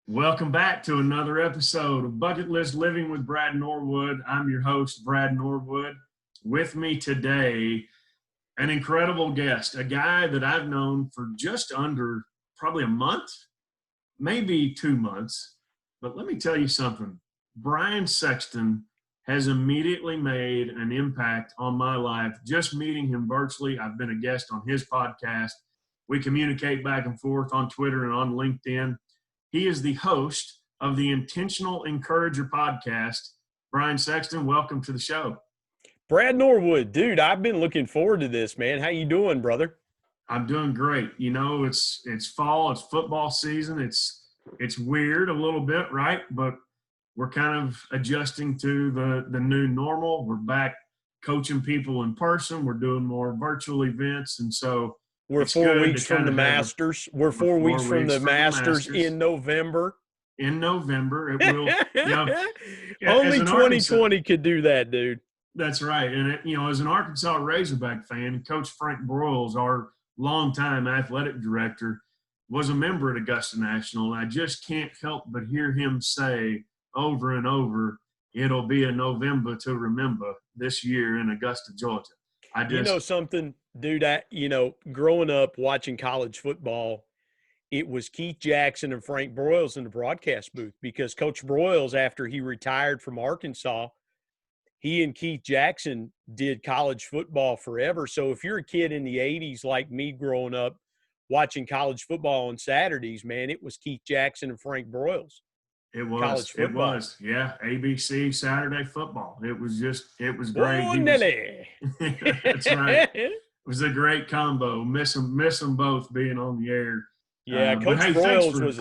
Welcome back to another episode of Bucket List Living with Brad Norwood. I'm your host, Brad Norwood. With me today, an incredible guest, a guy that I've known for just under probably a month, maybe 2 months. But let me tell you something. Brian Sexton has immediately made an impact on my life. Just meeting him virtually, I've been a guest on his podcast. We communicate back and forth on Twitter and on LinkedIn. He is the host of the Intentional Encourager podcast. Brian Sexton, welcome to the show. Brad Norwood, dude, I've been looking forward to this, man. How you doing, brother? I'm doing great. You know, it's fall, it's football season. It's weird a little bit, right? But we're kind of adjusting to the new normal. We're back coaching people in person. We're doing more virtual events, and so we're 4 weeks from the Masters. We're 4 weeks from the Masters in November. In November, it will. Only 2020 could do that, dude. That's right. And, as an Arkansas Razorback fan, Coach Frank Broyles, our longtime athletic director, was a member at Augusta National. And I just can't help but hear him say over and over, it'll be a November to remember this year in Augusta, Georgia. You know something, dude, growing up watching college football, it was Keith Jackson and Frank Broyles in the broadcast booth because Coach Broyles, after he retired from Arkansas, he and Keith Jackson did college football forever. So if you're a kid in the 80s like me growing up watching college football on Saturdays, man, it was Keith Jackson and Frank Broyles. It was. It was. Yeah. ABC Saturday football. It was great. That's right. It was a great combo. Miss them both being on the air. Yeah, Coach Broyles was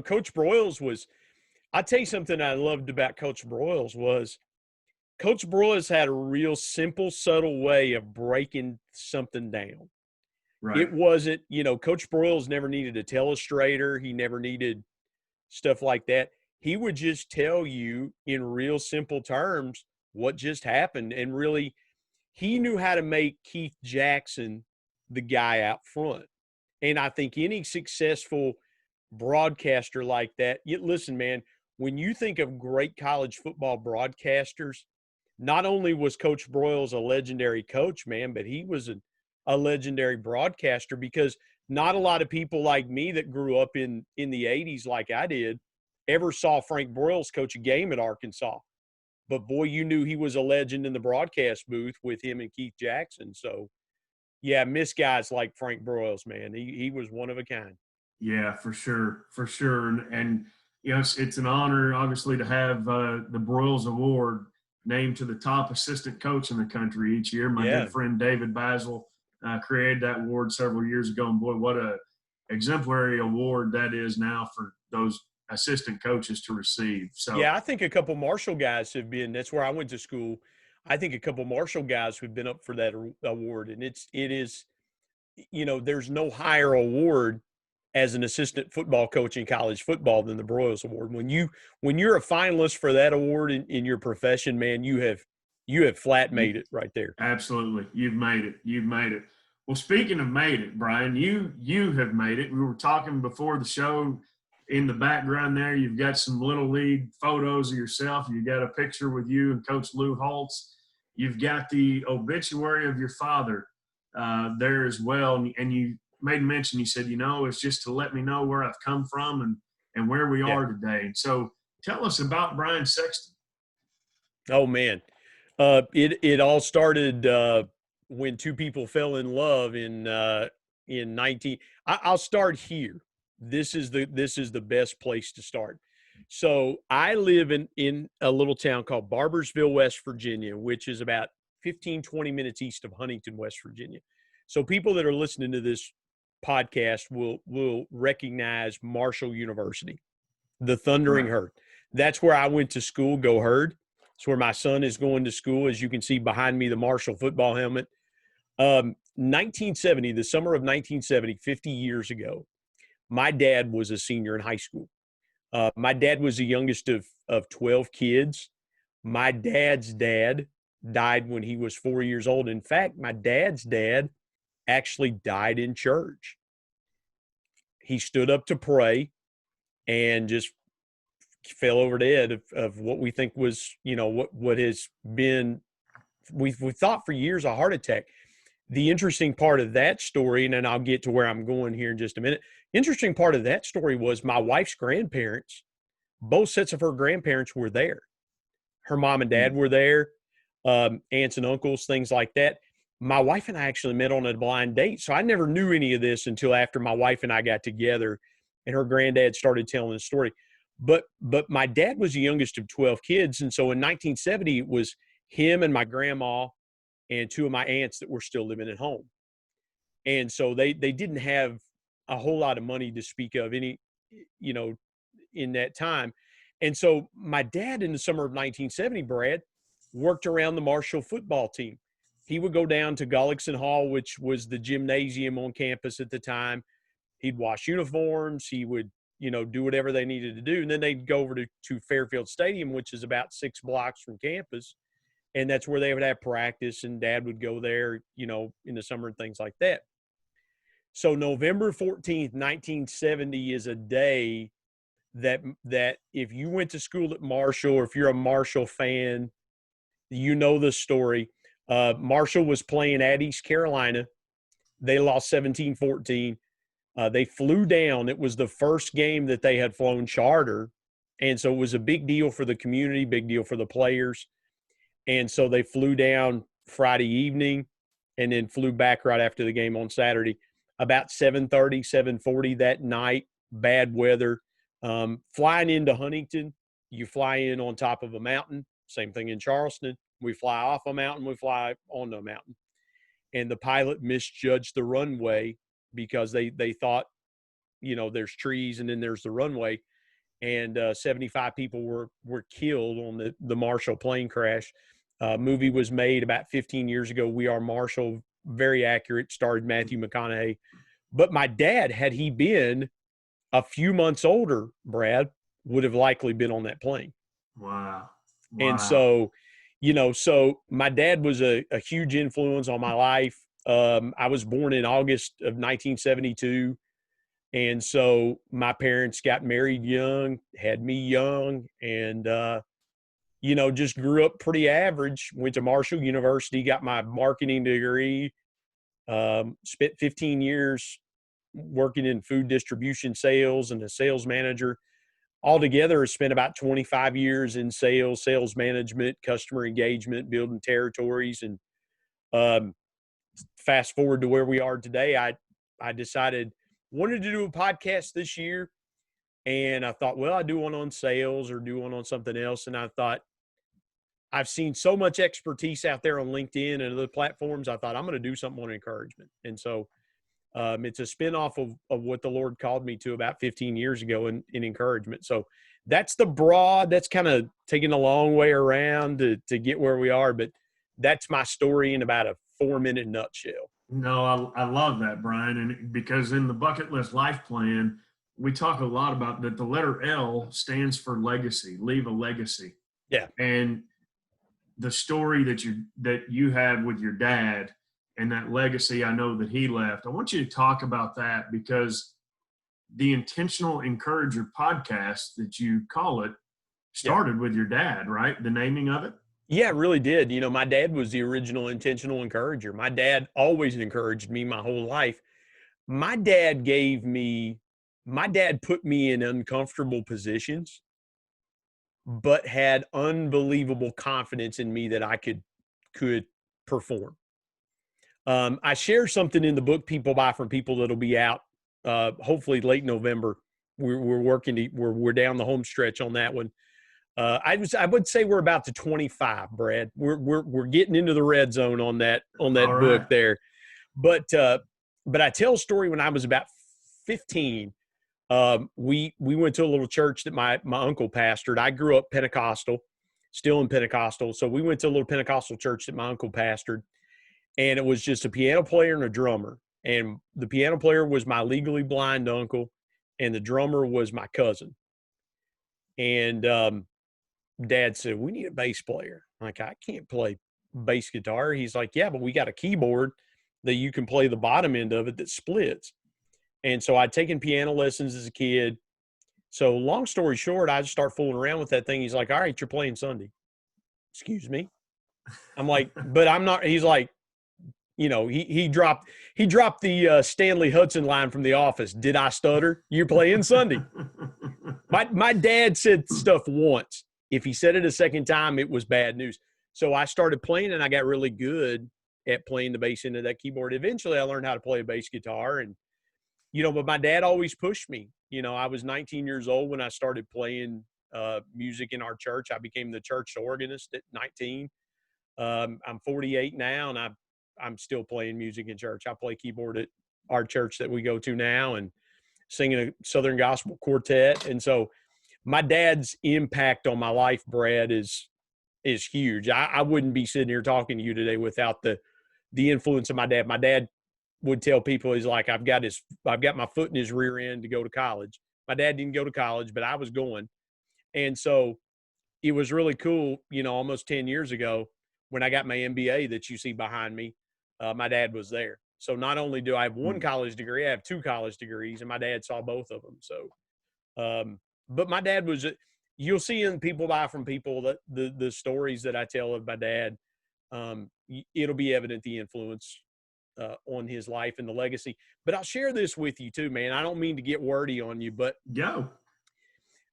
Coach Broyles was – I'll tell you something I loved about Coach Broyles was Coach Broyles had a real simple, subtle way of breaking something down. Right. It wasn't – Coach Broyles never needed a telestrator. He never needed stuff like that. He would just tell you in real simple terms what just happened. And really, he knew how to make Keith Jackson the guy out front. And I think any successful broadcaster like that, listen, man, when you think of great college football broadcasters, not only was Coach Broyles a legendary coach, man, but he was a legendary broadcaster because not a lot of people like me that grew up in the 80s like I did ever saw Frank Broyles coach a game at Arkansas. But, boy, you knew he was a legend in the broadcast booth with him and Keith Jackson. So, yeah, miss guys like Frank Broyles, man. He was one of a kind. Yeah, for sure. And it's an honor, obviously, to have the Broyles Award named to the top assistant coach in the country each year. My good friend David Basil created that award several years ago. And, boy, what a exemplary award that is now for those assistant coaches to receive. So yeah, I think a couple Marshall guys have been – that's where I went to school – I think a couple Marshall guys who've been up for that award, and it is, there's no higher award as an assistant football coach in college football than the Broyles Award. When you're a finalist for that award in your profession, man, you have flat made it right there. Absolutely, you've made it. Well, speaking of made it, Brian, you have made it. We were talking before the show. In the background there, you've got some Little League photos of yourself. You've got a picture with you and Coach Lou Holtz. You've got the obituary of your father there as well. And you made mention, you said, it's just to let me know where I've come from and where we are today. And so tell us about Brian Sexton. Oh, man. It all started when two people fell in love in 19 – I'll start here. This is the best place to start. So I live in a little town called Barbersville, West Virginia, which is about 15, 20 minutes east of Huntington, West Virginia. So people that are listening to this podcast will recognize Marshall University, the Thundering Herd. That's where I went to school, Go Herd. It's where my son is going to school. As you can see behind me, the Marshall football helmet. 1970, the summer of 1970, 50 years ago, my dad was a senior in high school. My dad was the youngest of 12 kids. My dad's dad died when he was 4 years old. In fact, my dad's dad actually died in church. He stood up to pray. and just fell over dead of what we think was, what has been, we thought for years, a heart attack. The interesting part of that story, and then I'll get to where I'm going here in just a minute. Interesting part of that story was my wife's grandparents, both sets of her grandparents were there. Her mom and dad were there, aunts and uncles, things like that. My wife and I actually met on a blind date. So I never knew any of this until after my wife and I got together and her granddad started telling the story. But my dad was the youngest of 12 kids. And so in 1970, it was him and my grandma and two of my aunts that were still living at home. And so they didn't have a whole lot of money to speak of in that time. And so my dad in the summer of 1970, Brad, worked around the Marshall football team. He would go down to Gullickson Hall, which was the gymnasium on campus at the time. He'd wash uniforms. He would, do whatever they needed to do. And then they'd go over to Fairfield Stadium, which is about 6 blocks from campus. And that's where they would have practice, and Dad would go there, in the summer and things like that. So November 14th, 1970 is a day that if you went to school at Marshall, or if you're a Marshall fan, the story. Marshall was playing at East Carolina. They lost 17-14. They flew down. It was the first game that they had flown charter. And so it was a big deal for the community, big deal for the players. And so they flew down Friday evening and then flew back right after the game on Saturday. About 7:30, 7:40 that night, bad weather. Flying into Huntington, you fly in on top of a mountain. Same thing in Charleston. We fly off a mountain, we fly onto a mountain. And the pilot misjudged the runway because they thought, there's trees and then there's the runway. And 75 people were killed on the Marshall plane crash. Movie was made about 15 years ago, We Are Marshall, very accurate, starred Matthew McConaughey. But my dad, had he been a few months older, Brad, would have likely been on that plane. Wow. And so, so my dad was a huge influence on my life. I was born in August of 1972. And so my parents got married young, had me young, and, just grew up pretty average. Went to Marshall University, got my marketing degree, spent 15 years working in food distribution sales and a sales manager. Altogether, I spent about 25 years in sales management, customer engagement, building territories. And fast forward to where we are today, I decided wanted to do a podcast this year. And I thought, well, I do one on sales or do one on something else. And I thought, I've seen so much expertise out there on LinkedIn and other platforms. I thought I'm going to do something on encouragement. And so it's a spinoff of what the Lord called me to about 15 years ago in encouragement. So that's that's kind of taking a long way around to get where we are. But that's my story in about a 4-minute nutshell. No, I love that, Brian. And because in the bucket list life plan, we talk a lot about that the letter L stands for legacy, leave a legacy. Yeah. And the story that you have with your dad and that legacy I know that he left, I want you to talk about that, because the Intentional Encourager podcast that you call it started with your dad, right? The naming of it? Yeah, it really did. My dad was the original intentional encourager. My dad always encouraged me my whole life. My dad put me in uncomfortable positions, but had unbelievable confidence in me that I could perform. I share something in the book, People Buy From People, that'll be out hopefully late November. We're down the home stretch on that one. I would say we're about to 25, Brad. We're getting into the red zone on that book there. But I tell a story when I was about 15. We went to a little church that my uncle pastored. I grew up Pentecostal, still in Pentecostal. So we went to a little Pentecostal church that my uncle pastored, and it was just a piano player and a drummer. And the piano player was my legally blind uncle, and the drummer was my cousin. And Dad said, we need a bass player. I'm like, I can't play bass guitar. He's like, yeah, but we got a keyboard that you can play the bottom end of it that splits. And so I'd taken piano lessons as a kid. So long story short, I just start fooling around with that thing. He's like, all right, you're playing Sunday. Excuse me. I'm like, but I'm not. He's like, he dropped the Stanley Hudson line from The Office. Did I stutter? You're playing Sunday. My dad said stuff once. If he said it a second time, it was bad news. So I started playing, and I got really good at playing the bass into that keyboard. Eventually, I learned how to play a bass guitar, and but my dad always pushed me. I was 19 years old when I started playing music in our church. I became the church organist at 19. I'm 48 now, and I'm still playing music in church. I play keyboard at our church that we go to now and singing a Southern gospel quartet. And so my dad's impact on my life, Brad, is huge. I wouldn't be sitting here talking to you today without the influence of my dad. My dad would tell people, he's like, I've got my foot in his rear end to go to college. My dad didn't go to college, but I was going. And so it was really cool, almost 10 years ago when I got my MBA that you see behind me, my dad was there. So not only do I have one college degree, I have 2 college degrees, and my dad saw both of them. So, but my dad was, you'll see in People Buy From People that the stories that I tell of my dad, it'll be evident the influence on his life and the legacy. But I'll share this with you too, man. I don't mean to get wordy on you, but go.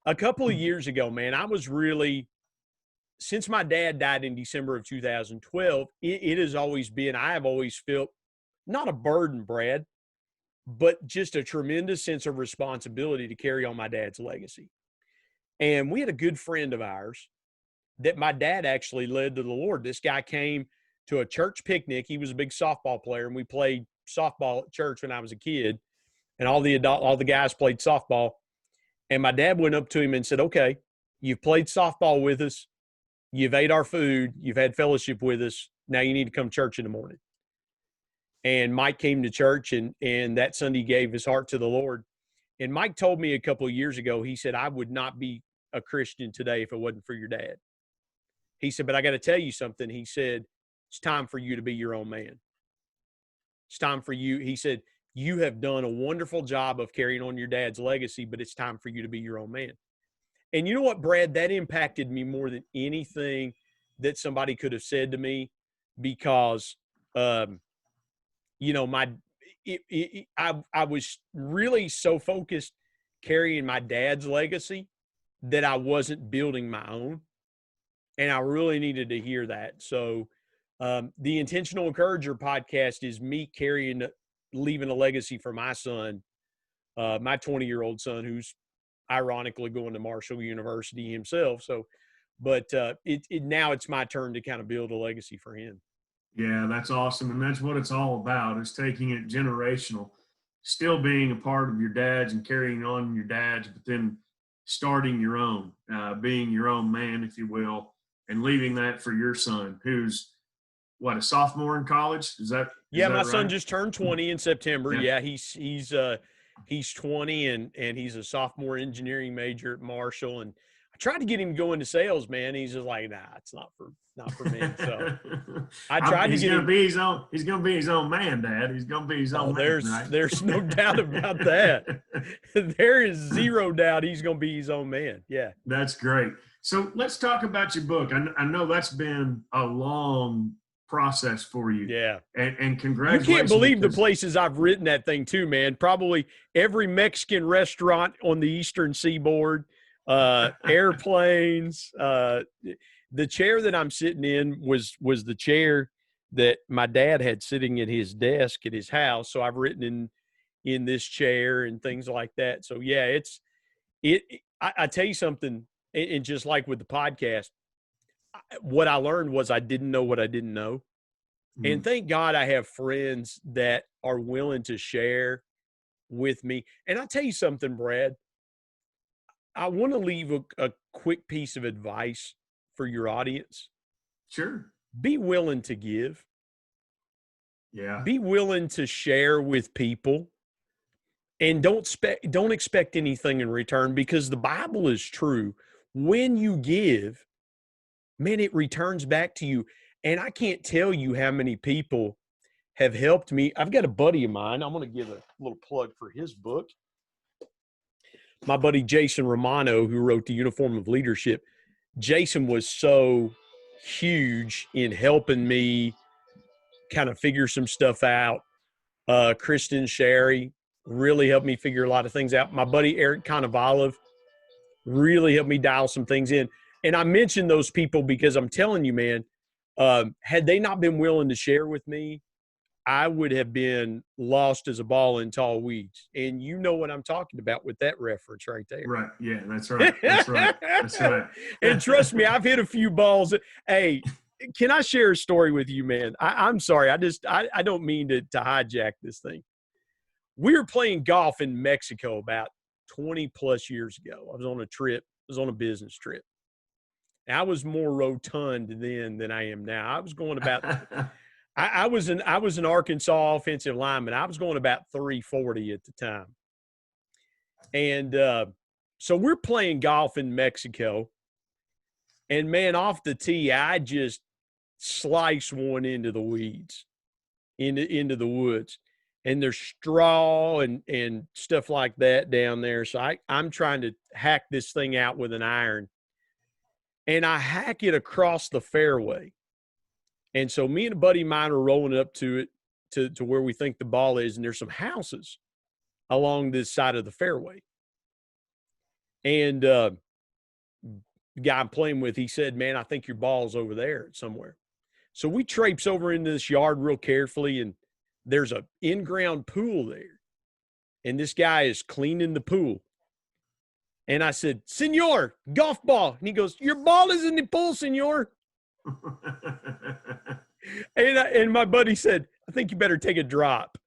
A couple of years ago, man, I was really, since my dad died in December of 2012, it has always been, I have always felt not a burden, Brad, but just a tremendous sense of responsibility to carry on my dad's legacy. And we had a good friend of ours that my dad actually led to the Lord. This guy came to a church picnic. He was a big softball player, and we played softball at church when I was a kid, and all the guys played softball. And my dad went up to him and said, okay, you've played softball with us. You've ate our food. You've had fellowship with us. Now you need to come to church in the morning. And Mike came to church, and that Sunday gave his heart to the Lord. And Mike told me a couple of years ago, he said, I would not be a Christian today if it wasn't for your dad. He said, but I got to tell you something. He said, it's time for you to be your own man. It's time for you. He said, you have done a wonderful job of carrying on your dad's legacy, but it's time for you to be your own man. And you know what, Brad, that impacted me more than anything that somebody could have said to me, because, I was really so focused carrying my dad's legacy that I wasn't building my own. And I really needed to hear that. So the Intentional Encourager podcast is me leaving a legacy for my son, my 20-year-old son, who's ironically going to Marshall University himself. So, but now it's my turn to kind of build a legacy for him. Yeah, that's awesome. And that's what it's all about, is taking it generational, still being a part of your dad's and carrying on your dad's, but then starting your own, being your own man, if you will, and leaving that for your son, who's a sophomore in college? Is that my right? son just turned 20 in September. Yeah. He's 20 and he's a sophomore engineering major at Marshall. And I tried to get him to go into sales, man. He's just like, nah, it's not for me. So I tried to get him. He's going to be his own man, Dad. He's going to be his own man, right? There's no doubt about that. There is zero doubt he's going to be his own man. Yeah. That's great. So let's talk about your book. I know that's been a long process for you. Yeah. And congratulations. You can't believe the places I've written that thing too, man. Probably every Mexican restaurant on the Eastern Seaboard, airplanes. The chair that I'm sitting in was the chair that my dad had sitting at his desk at his house. So I've written in this chair and things like that. So yeah, I tell you something, and just like with the podcast, what I learned was I didn't know what I didn't know. And thank God I have friends that are willing to share with me. And I'll tell you something, Brad, I want to leave a quick piece of advice for your audience. Sure. Be willing to give. Yeah. Be willing to share with people, and don't expect anything in return, because the Bible is true. When you give, man, it returns back to you. And I can't tell you how many people have helped me. I've got a buddy of mine. I'm going to give a little plug for his book. my buddy Jason Romano, who wrote The Uniform of Leadership. Jason was so huge in helping me kind of figure some stuff out. Kristen Sherry really helped me figure a lot of things out. My buddy Eric Conovalov really helped me dial some things in. And I mentioned those people because I'm telling you, man, had they not been willing to share with me, I would have been lost as a ball in tall weeds. And you know what I'm talking about with that reference right there. Right. Yeah, that's right. That's right. That's right. And trust me, I've hit a few balls. Hey, can I share a story with you, man? I'm sorry. I don't mean to hijack this thing. We were playing golf in Mexico about 20 plus years ago. I was on a trip. I was on a business trip. And I was more rotund then than I am now. I was going about I was an Arkansas offensive lineman. I was going about 340 at the time. And so we're playing golf in Mexico. And, man, off the tee, I just sliced one into the weeds, into the woods. And there's straw and stuff like that down there. So I'm trying to hack this thing out with an iron. And I hack it across the fairway. And so me and a buddy of mine are rolling up to it, to where we think the ball is, and there's some houses along this side of the fairway. And the guy I'm playing with, he said, man, I think your ball's over there somewhere. So we traipse over into this yard real carefully, and there's an in-ground pool there. And this guy is cleaning the pool. And I said, Senor, golf ball. And he goes, your ball is in the pool, senor. And my buddy said, I think you better take a drop.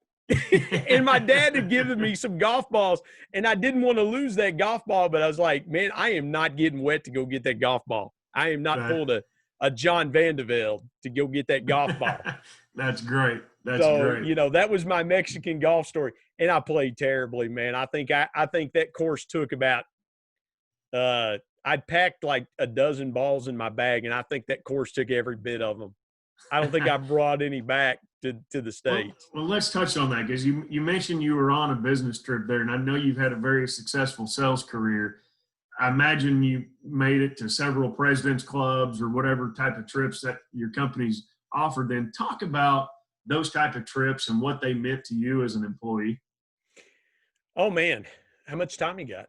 And my dad had given me some golf balls, and I didn't want to lose that golf ball, but I was like, man, I am not getting wet to go get that golf ball. I am not pulling a John Vandevelde to go get that golf ball. That's great. That's great. You know, that was my Mexican golf story. And I played terribly, man. I think that course took about I'd packed like a dozen balls in my bag, and I think that course took every bit of them. I don't think I brought any back to the States. Well, let's touch on that, because you mentioned you were on a business trip there, and I know you've had a very successful sales career. I imagine you made it to several president's clubs or whatever type of trips that your company's offered. Then talk about those type of trips and what they meant to you as an employee. Oh, man. How much time you got?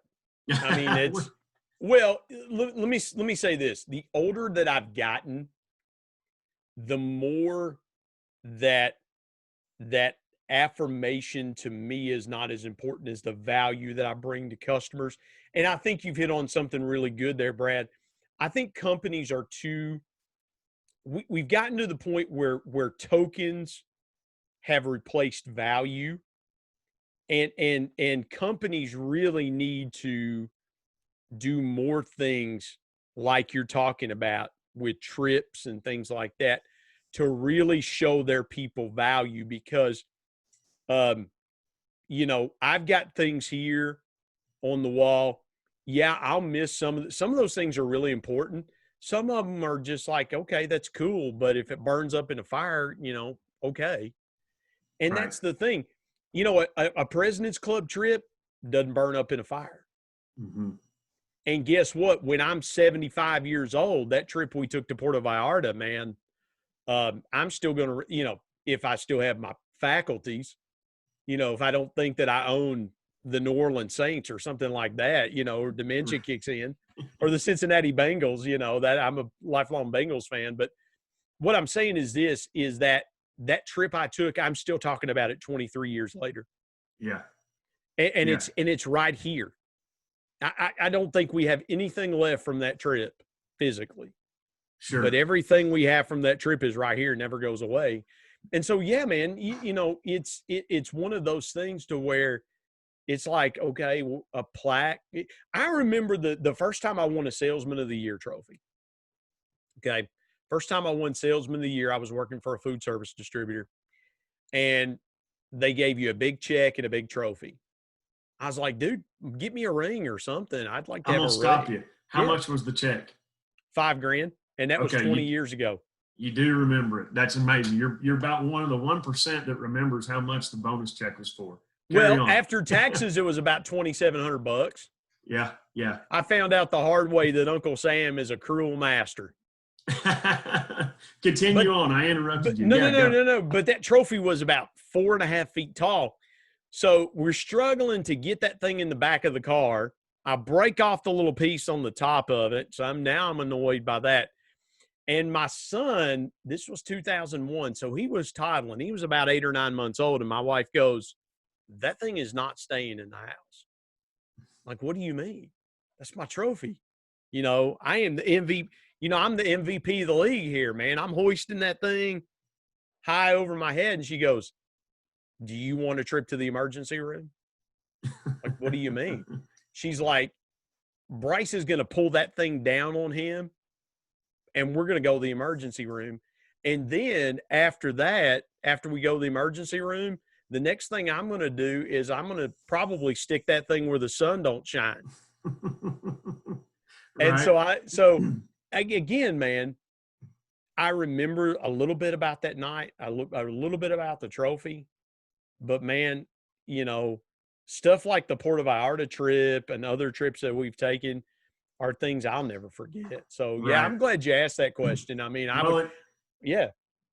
I mean, it's – well, let me say this. The older that I've gotten, the more that affirmation to me is not as important as the value that I bring to customers. And I think you've hit on something really good there, Brad. I think companies are we've gotten to the point where tokens have replaced value, and companies really need to do more things like you're talking about with trips and things like that to really show their people value, because I've got things here on the wall. Yeah, I'll miss some of those things are really important. Some of them are just like, okay, that's cool, but if it burns up in a fire, okay. And That's the thing. A President's Club trip doesn't burn up in a fire. Mm-hmm. And guess what? When I'm 75 years old, that trip we took to Puerto Vallarta, man, I'm still going to, if I still have my faculties, if I don't think that I own the New Orleans Saints or something like that, or dementia kicks in, or the Cincinnati Bengals, that I'm a lifelong Bengals fan. But what I'm saying is that trip I took, I'm still talking about it 23 years later. Yeah. And it's right here. I don't think we have anything left from that trip physically. Sure. But everything we have from that trip is right here, never goes away. And so, yeah, man, it's one of those things to where it's like, okay, a plaque. I remember the first time I won a Salesman of the Year trophy. Okay. First time I won Salesman of the Year, I was working for a food service distributor, and they gave you a big check and a big trophy. I was like, dude, get me a ring or something. I'd like to have a ring. I'm going to stop you. How much was the check? $5,000. And that was 20 years ago. You do remember it. That's amazing. You're about one of the 1% that remembers how much the bonus check was for. Carry on. After taxes, it was about $2,700. Yeah. Yeah. I found out the hard way that Uncle Sam is a cruel master. Continue But on. I interrupted you. no, no, Yeah, no, go. no, no. But that trophy was about 4.5 feet tall. So we're struggling to get that thing in the back of the car. I break off the little piece on the top of it. So I'm annoyed by that. And my son, this was 2001. So he was toddling. He was about 8 or 9 months old. And my wife goes, that thing is not staying in the house. Like, what do you mean? That's my trophy. I am the MVP. I'm the MVP of the league here, man. I'm hoisting that thing high over my head. And she goes, do you want a trip to the emergency room? Like, what do you mean? She's like, Bryce is going to pull that thing down on him and we're going to go to the emergency room. And then after that, after we go to the emergency room, the next thing I'm going to do is I'm going to probably stick that thing where the sun don't shine. And so again, man, I remember a little bit about that night, a little bit about the trophy, but man, stuff like the Puerto Vallarta trip and other trips that we've taken are things I'll never forget. So yeah, right. I'm glad you asked that question. I mean, yeah.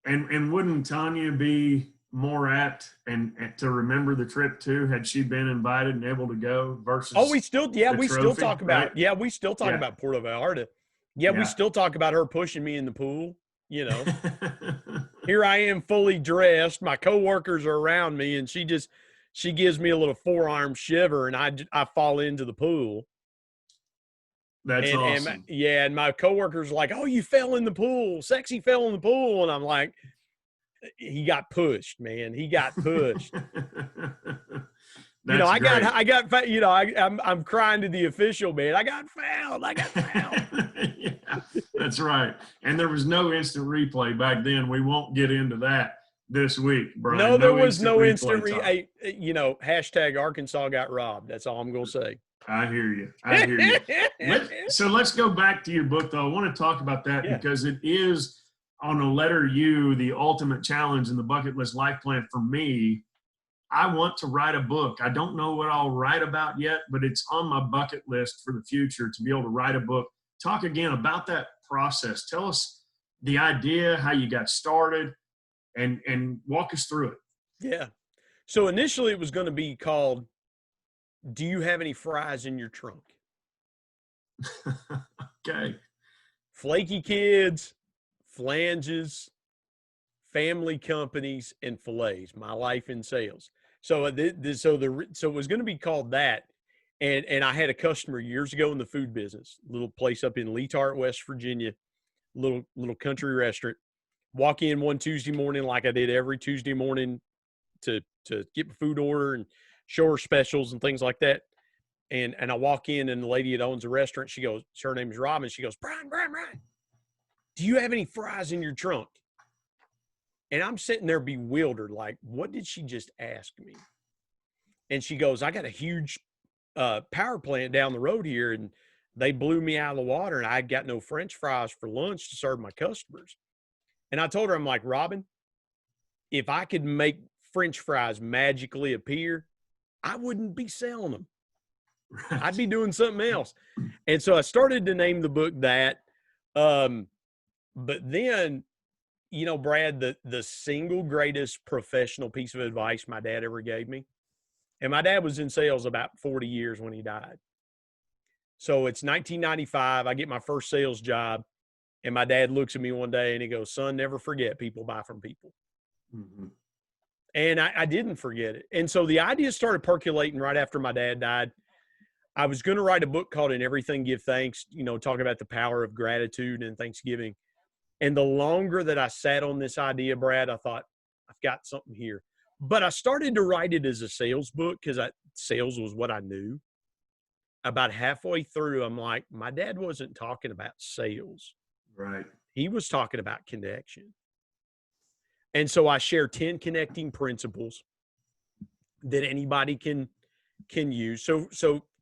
And wouldn't Tanya be more apt and to remember the trip too had she been invited and able to go versus we still talk about right? Puerto Vallarta. Yeah, we still talk about her pushing me in the pool. Here I am fully dressed. My coworkers are around me, and she gives me a little forearm shiver, and I fall into the pool. That's awesome. And my coworkers are like, "Oh, you fell in the pool. Sexy fell in the pool," and I'm like, "He got pushed, man. He got pushed." That's great. I'm crying to the official, man. I got fouled. Yeah, that's right. And there was no instant replay back then. We won't get into that this week, Brian. No, there was no instant replay. Hashtag Arkansas got robbed. That's all I'm going to say. I hear you. So let's go back to your book, though. I want to talk about that because it is on a letter U, the ultimate challenge in the bucket list life plan for me. I want to write a book. I don't know what I'll write about yet, but it's on my bucket list for the future to be able to write a book. Talk again about that process. Tell us the idea, how you got started, and walk us through it. Yeah. So initially it was going to be called, Do You Have Any Fries in Your Trunk? Okay. Flaky kids, flanges, family companies, and fillets. My life in sales. So it was going to be called that. And I had a customer years ago in the food business, little place up in Leetart, West Virginia, little country restaurant. Walk in one Tuesday morning like I did every Tuesday morning to get my food order and show her specials and things like that. And I walk in and the lady that owns the restaurant, she goes, her name is Robin. She goes, Brian, do you have any fries in your trunk? And I'm sitting there bewildered, like, what did she just ask me? And she goes, I got a huge power plant down the road here, and they blew me out of the water, and I got no French fries for lunch to serve my customers. And I told her, I'm like, Robin, if I could make French fries magically appear, I wouldn't be selling them. Right. I'd be doing something else. And so I started to name the book that. But then, Brad, the single greatest professional piece of advice my dad ever gave me, and my dad was in sales about 40 years when he died. So it's 1995. I get my first sales job, and my dad looks at me one day and he goes, son, never forget people buy from people. Mm-hmm. And I didn't forget it. And so the idea started percolating right after my dad died. I was going to write a book called In Everything Give Thanks, talking about the power of gratitude and Thanksgiving. And the longer that I sat on this idea, Brad, I thought, I've got something here. But I started to write it as a sales book because sales was what I knew. About halfway through, I'm like, my dad wasn't talking about sales. Right. He was talking about connection. And so I share 10 connecting principles that anybody can use. So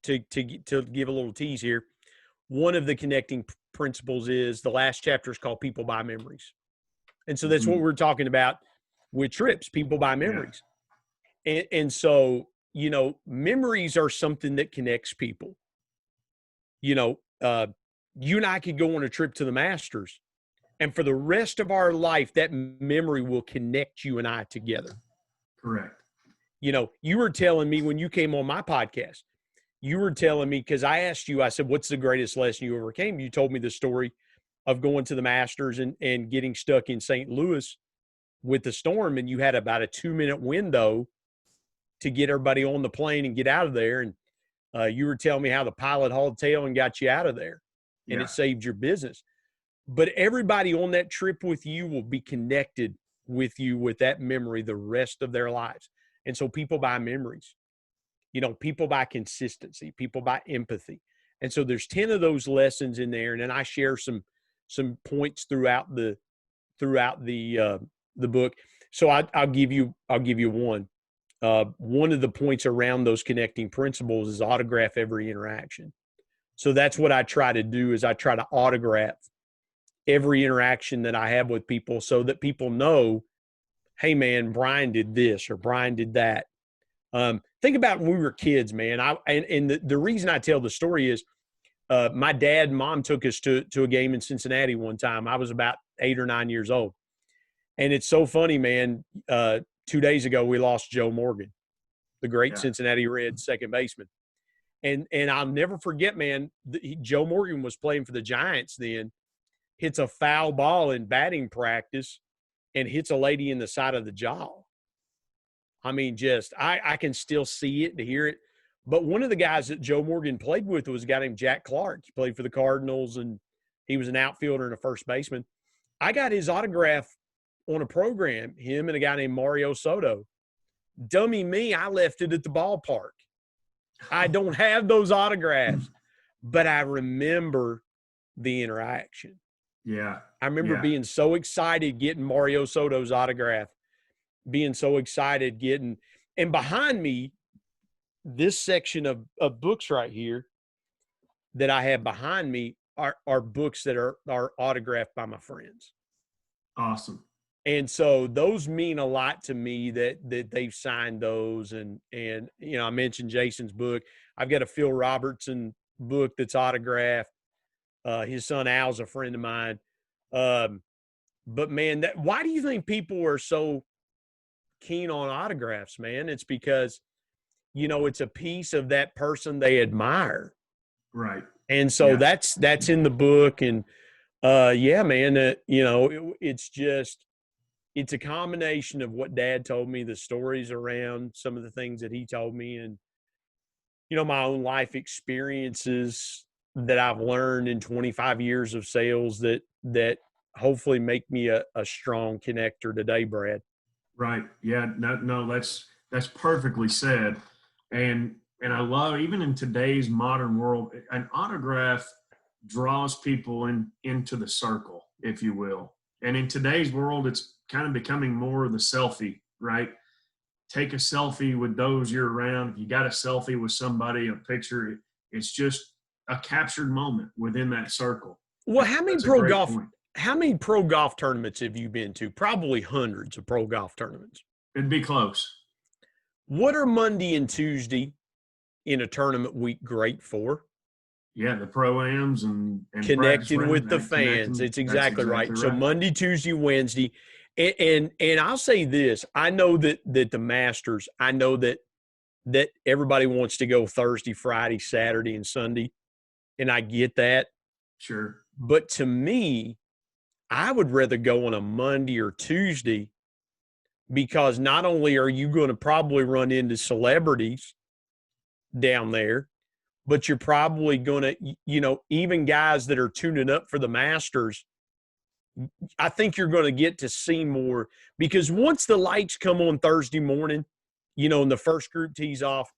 to give a little tease here, one of the connecting principles is the last chapter is called People Buy Memories. And so that's what we're talking about with trips. People buy memories. Yeah. And so, memories are something that connects people. you know, you and I could go on a trip to the Masters, and for the rest of our life, that memory will connect you and I together. Correct. You know, you were telling me when you came on my podcast, you were telling me, because I asked you, I said, what's the greatest lesson you ever came? You told me the story of going to the Masters and getting stuck in St. Louis with the storm, and you had about a 2-minute window to get everybody on the plane and get out of there. And you were telling me how the pilot hauled tail and got you out of there, and it saved your business. But everybody on that trip with you will be connected with you with that memory the rest of their lives. And so people buy memories. You know, people buy consistency, people buy empathy. And so there's 10 of those lessons in there. And then I share some points throughout the book. So I'll give you one. One of the points around those connecting principles is autograph every interaction. So that's what I try to do, is I try to autograph every interaction that I have with people, so that people know, hey man, Brian did this or Brian did that. Think about when we were kids, man. The reason I tell the story is my dad and mom took us to a game in Cincinnati one time. I was about 8 or 9 years old. And it's so funny, man. 2 days ago, we lost Joe Morgan, the great Cincinnati Reds second baseman. And I'll never forget, man, Joe Morgan was playing for the Giants then, hits a foul ball in batting practice and hits a lady in the side of the jaw. I mean, just I can still see it and hear it. But one of the guys that Joe Morgan played with was a guy named Jack Clark. He played for the Cardinals, and he was an outfielder and a first baseman. I got his autograph on a program, him and a guy named Mario Soto. Dummy me, I left it at the ballpark. I don't have those autographs, but I remember the interaction. Yeah. I remember being so excited getting Mario Soto's autograph, being so excited getting, and behind me, this section of books right here that I have behind me are books that are autographed by my friends. Awesome. And so those mean a lot to me that they've signed those. And, you know, I mentioned Jason's book. I've got a Phil Robertson book that's autographed. His son Al's a friend of mine. But man, why do you think people are so keen on autographs, man? It's because, you know, it's a piece of that person they admire. Right. And so that's in the book. And yeah, man, you know, it's a combination of what Dad told me, the stories around some of the things that he told me, and, you know, my own life experiences that I've learned in 25 years of sales that hopefully make me a strong connector today, Brad. Right. Yeah. No, that's perfectly said. And I love, even in today's modern world, an autograph draws people into the circle, if you will. And in today's world, it's kind of becoming more of the selfie, right? Take a selfie with those you're around. If you got a selfie with somebody, a picture, it's just a captured moment within that circle. Well, how many pro golf tournaments have you been to? Probably hundreds of pro golf tournaments. It'd be close. What are Monday and Tuesday in a tournament week great for? Yeah, the pro-ams and connecting with the fans. It's exactly right. So Monday, Tuesday, Wednesday. And I'll say this. I know that the Masters, I know that everybody wants to go Thursday, Friday, Saturday, and Sunday. And I get that. Sure. But to me, I would rather go on a Monday or Tuesday, because not only are you going to probably run into celebrities down there, but you're probably going to, you know, even guys that are tuning up for the Masters, I think you're going to get to see more, because once the lights come on Thursday morning, you know, and the first group tees off,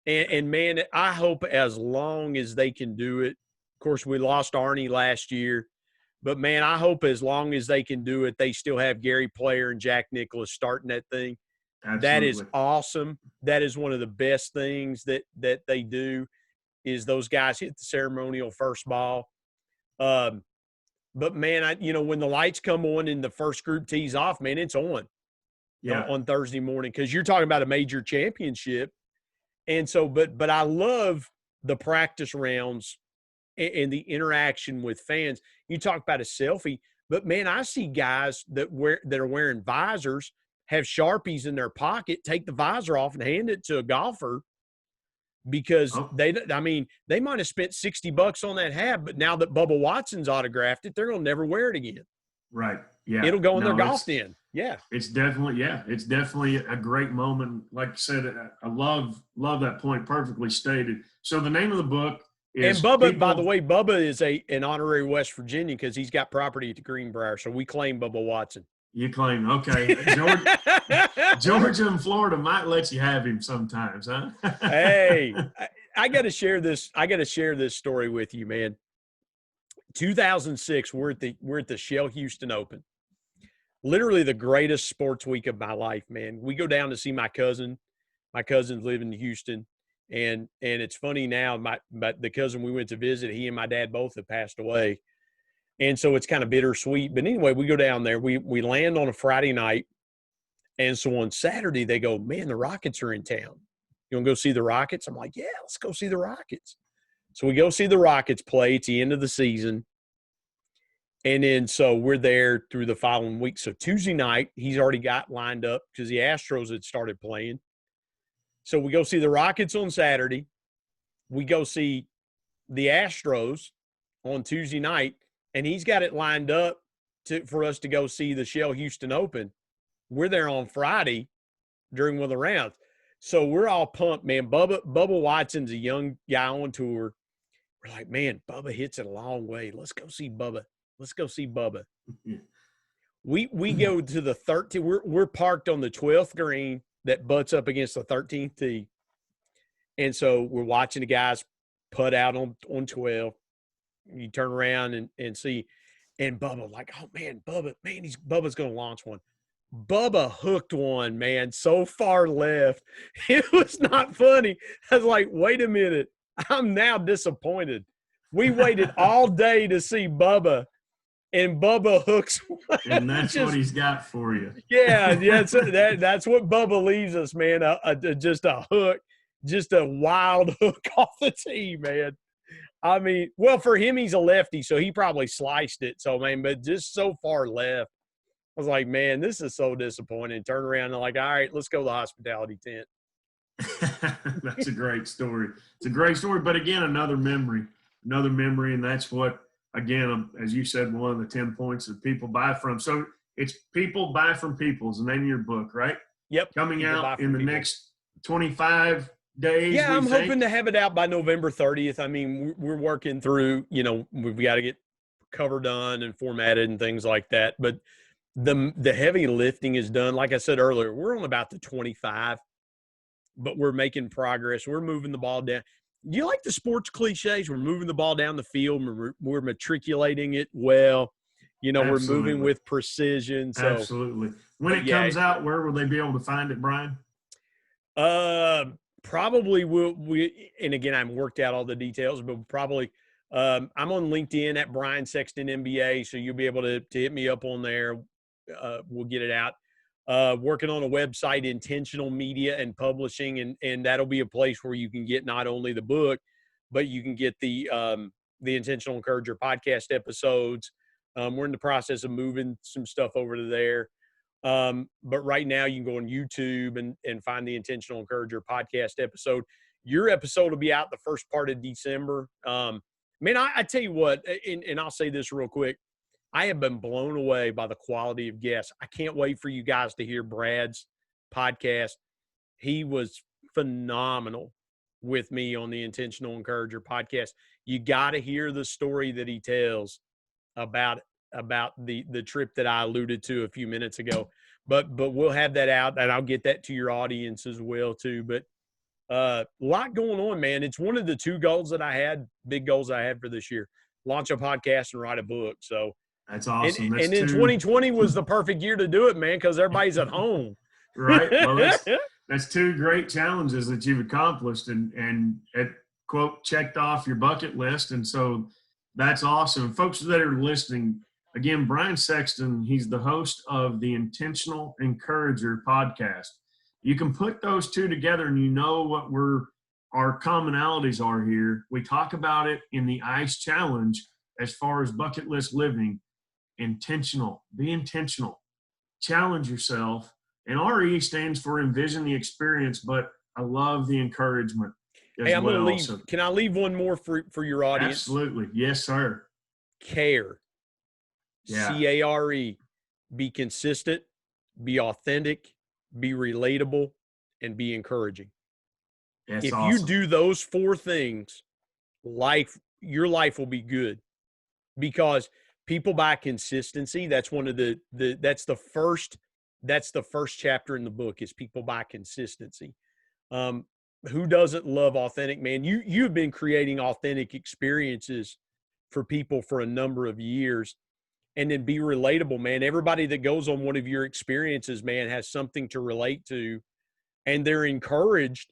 and man, I hope as long as they can do it. Of course, we lost Arnie last year, but man, I hope as long as they can do it, they still have Gary Player and Jack Nicklaus starting that thing. Absolutely. That is awesome. That is one of the best things that they do, is those guys hit the ceremonial first ball. But man, you know, when the lights come on and the first group tees off, man, it's on. Yeah. On Thursday morning, because you're talking about a major championship. And so, but I love the practice rounds and the interaction with fans. You talk about a selfie, but man, I see guys that are wearing visors, have Sharpies in their pocket, take the visor off and hand it to a golfer because Oh, they might have spent $60 on that hat, but now that Bubba Watson's autographed it, they're going to never wear it again. right. Yeah. It'll go in their golf den. Yeah. It's definitely a great moment. Like I said, I love that point. Perfectly stated. So the name of the book is. And Bubba, by the way, Bubba is an honorary West Virginian because he's got property at the Greenbrier. So we claim Bubba Watson. You claim, okay. Georgia and Florida might let you have him sometimes, huh? Hey, I got to share this. I got to share this story with you, man. 2006, we're at the Shell Houston Open. Literally the greatest sports week of my life, man. We go down to see my cousin. My cousins live in Houston, and it's funny now. The cousin we went to visit, he and my dad both have passed away, and so it's kind of bittersweet. But anyway, we go down there. We land on a Friday night, and so on Saturday they go, man, the Rockets are in town. You want to go see the Rockets? I'm like, yeah, let's go see the Rockets. So we go see the Rockets play. It's the end of the season. And then so we're there through the following week. So Tuesday night, he's already got lined up because the Astros had started playing. So we go see the Rockets on Saturday. We go see the Astros on Tuesday night, and he's got it lined up for us to go see the Shell Houston Open. We're there on Friday during one of the rounds. So we're all pumped, man. Bubba Watson's a young guy on tour. We're like, man, Bubba hits it a long way. Let's go see Bubba. Let's go see Bubba. We go to the 13th. We're parked on the 12th green that butts up against the 13th tee. And so we're watching the guys putt out on 12. You turn around and see, and Bubba like, oh man, Bubba's going to launch one. Bubba hooked one, man, so far left. It was not funny. I was like, wait a minute. I'm now disappointed. We waited all day to see Bubba, and Bubba hooks one. And that's what he's got for you. Yeah, that's what Bubba leaves us, man. Just a hook, just a wild hook off the tee, man. I mean, well, for him, he's a lefty, so he probably sliced it. So, man, but just so far left. I was like, man, this is so disappointing. Turn around and like, all right, let's go to the hospitality tent. That's a great story. It's a great story. But again, another memory. And that's what, again, as you said, one of the 10 points that people buy from. So it's People Buy From People is the name of your book, right? Yep. Coming out in the next 25 days. Yeah, I'm hoping to have it out by November 30th. I mean, we're working through, we've got to get cover done and formatted and things like that. But the heavy lifting is done. Like I said earlier, we're on about the 25, but we're making progress. We're moving the ball down. Do you like the sports cliches? We're moving the ball down the field. We're matriculating it well. We're moving with precision. So, absolutely. When it comes out, where will they be able to find it, Brian? Probably we and again, I haven't worked out all the details, but probably I'm on LinkedIn at Brian Sexton MBA, so you'll be able to hit me up on there. We'll get it out. Working on a website, Intentional Media and Publishing, and that'll be a place where you can get not only the book, but you can get the Intentional Encourager podcast episodes. We're in the process of moving some stuff over to there. But right now you can go on YouTube and find the Intentional Encourager podcast episode. Your episode will be out the first part of December. Man, I tell you what, and I'll say this real quick. I have been blown away by the quality of guests. I can't wait for you guys to hear Brad's podcast. He was phenomenal with me on the Intentional Encourager podcast. You got to hear the story that he tells about the trip that I alluded to a few minutes ago. But we'll have that out, and I'll get that to your audience as well too. But a lot going on, man. It's one of the big goals I had for this year: launch a podcast and write a book. So that's awesome. And then 2020 was the perfect year to do it, man, because everybody's at home. Right. Well, that's two great challenges that you've accomplished and quote, checked off your bucket list. And so that's awesome. Folks that are listening, again, Brian Sexton, he's the host of the Intentional Encourager podcast. You can put those two together and what we're our commonalities are here. We talk about it in the ICE challenge as far as bucket list living. Intentional, be intentional, challenge yourself. And RE stands for envision the experience, but I love the encouragement as Hey, I'm well. going to leave. So, Can I leave one more for your audience? absolutely. Yes, sir. Care. Yeah. CARE. Be consistent, be authentic, be relatable, and be encouraging. That's If you awesome. do those 4 things, your life will be good, because people buy consistency. That's one of that's the first chapter in the book, is people buy consistency. Who doesn't love authentic, man? You've been creating authentic experiences for people for a number of years. And then be relatable, man. Everybody that goes on one of your experiences, man, has something to relate to, and they're encouraged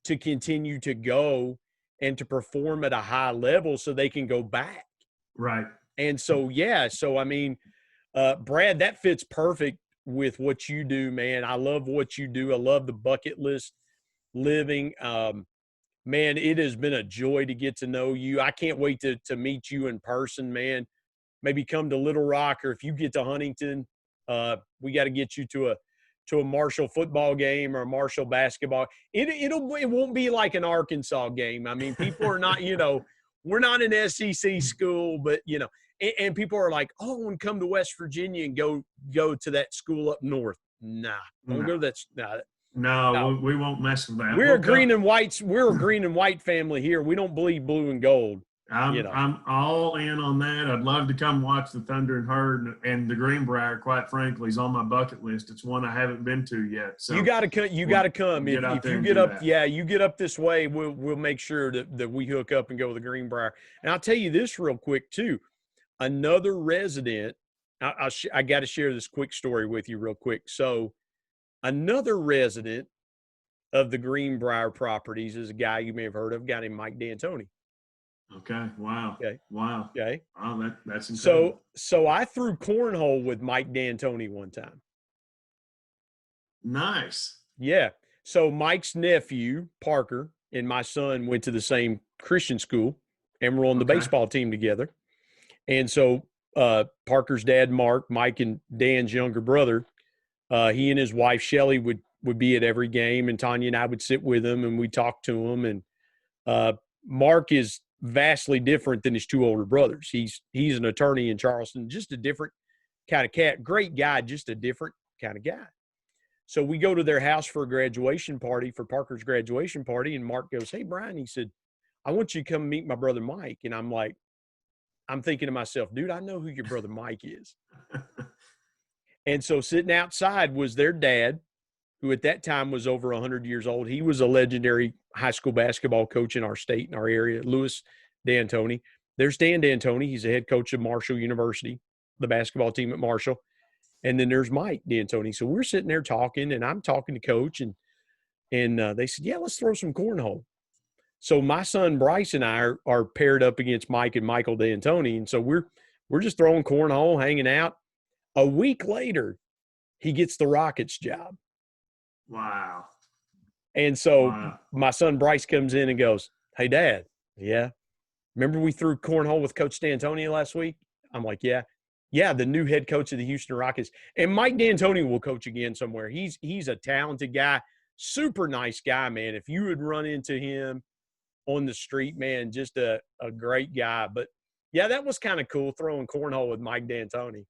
to continue to go and to perform at a high level so they can go back. Right. And so, yeah. So, I mean, Brad, that fits perfect with what you do, man. I love what you do. I love the bucket list living. Man, it has been a joy to get to know you. I can't wait to meet you in person, man. Maybe come to Little Rock, or if you get to Huntington, we got to get you to a Marshall football game or a Marshall basketball. It won't be like an Arkansas game. I mean, people are not, we're not an SEC school, but and people are like, oh, and come to West Virginia and go to that school up north. Nah, don't go to that. No, we won't mess with that. We're a green and white family here. We don't bleed blue and gold. I'm all in on that. I'd love to come watch the Thunder and Herd, and the Greenbrier, quite frankly, is on my bucket list. It's one I haven't been to yet. So you got to come. You got to come. If you get up, you get up this way, we'll make sure that we hook up and go to the Greenbrier. And I'll tell you this real quick too. Another resident, I got to share this quick story with you real quick. So another resident of the Greenbrier properties is a guy you may have heard of, a guy named Mike D'Antoni. Okay. Wow. Okay. Wow. Okay. Wow, that's incredible. So I threw cornhole with Mike D'Antoni one time. Nice. Yeah. So Mike's nephew, Parker, and my son went to the same Christian school, and we're on the baseball team together. And so Parker's dad, Mark, Mike and Dan's younger brother, he and his wife, Shelly, would be at every game, and Tanya and I would sit with him, and we talk to him. And Mark is vastly different than his 2 older brothers. He's an attorney in Charleston, just a different kind of cat. Great guy, just a different kind of guy. So we go to their house for a graduation party, for Parker's graduation party, and Mark goes, "Hey, Brian," he said, "I want you to come meet my brother Mike." And I'm like, I'm thinking to myself, dude, I know who your brother Mike is. And so sitting outside was their dad, who at that time was over 100 years old. He was a legendary high school basketball coach in our state, in our area, Louis D'Antoni. There's Dan D'Antoni. He's the head coach of Marshall University, the basketball team at Marshall. And then there's Mike D'Antoni. So we're sitting there talking, and I'm talking to Coach, and they said, yeah, let's throw some cornhole. So my son Bryce and I are paired up against Mike and Michael D'Antoni. And so we're just throwing cornhole, hanging out. A week later, he gets the Rockets job. Wow. And so my son Bryce comes in and goes, "Hey, Dad, yeah, remember we threw cornhole with Coach D'Antoni last week?" I'm like, yeah, the new head coach of the Houston Rockets. And Mike D'Antoni will coach again somewhere. He's a talented guy, super nice guy, man. If you would run into him on the street, man, just a great guy. But, yeah, that was kind of cool, throwing cornhole with Mike D'Antoni.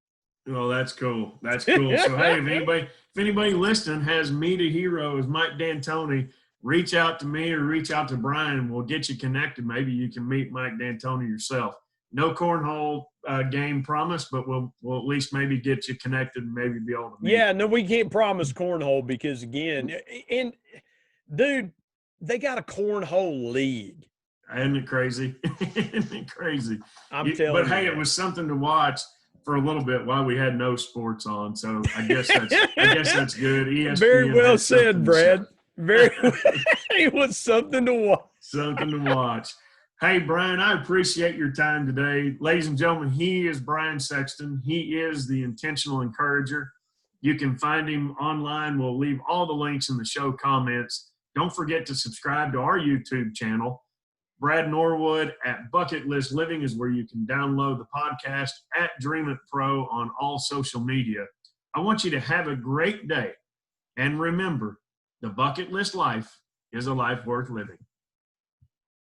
Well, that's cool. That's cool. So, hey, if anybody listening has Meet a Hero as Mike D'Antoni, reach out to me or reach out to Brian. We'll get you connected. Maybe you can meet Mike D'Antoni yourself. No cornhole game promise, but we'll at least maybe get you connected and maybe be able to meet. Yeah, no, we can't promise cornhole because, again, and, dude, they got a cornhole league. Isn't it crazy? Isn't it crazy? I'm telling you. But, hey, it was something to watch for a little bit while we had no sports on. So I guess that's good. ESPN Very well said, Brad. It was something to watch. Something to watch. Hey, Brian, I appreciate your time today. Ladies and gentlemen, he is Brian Sexton. He is the Intentional Encourager. You can find him online. We'll leave all the links in the show comments. Don't forget to subscribe to our YouTube channel. Brad Norwood at Bucket List Living is where you can download the podcast, at DreamIT Pro on all social media. I want you to have a great day. And remember, the bucket list life is a life worth living.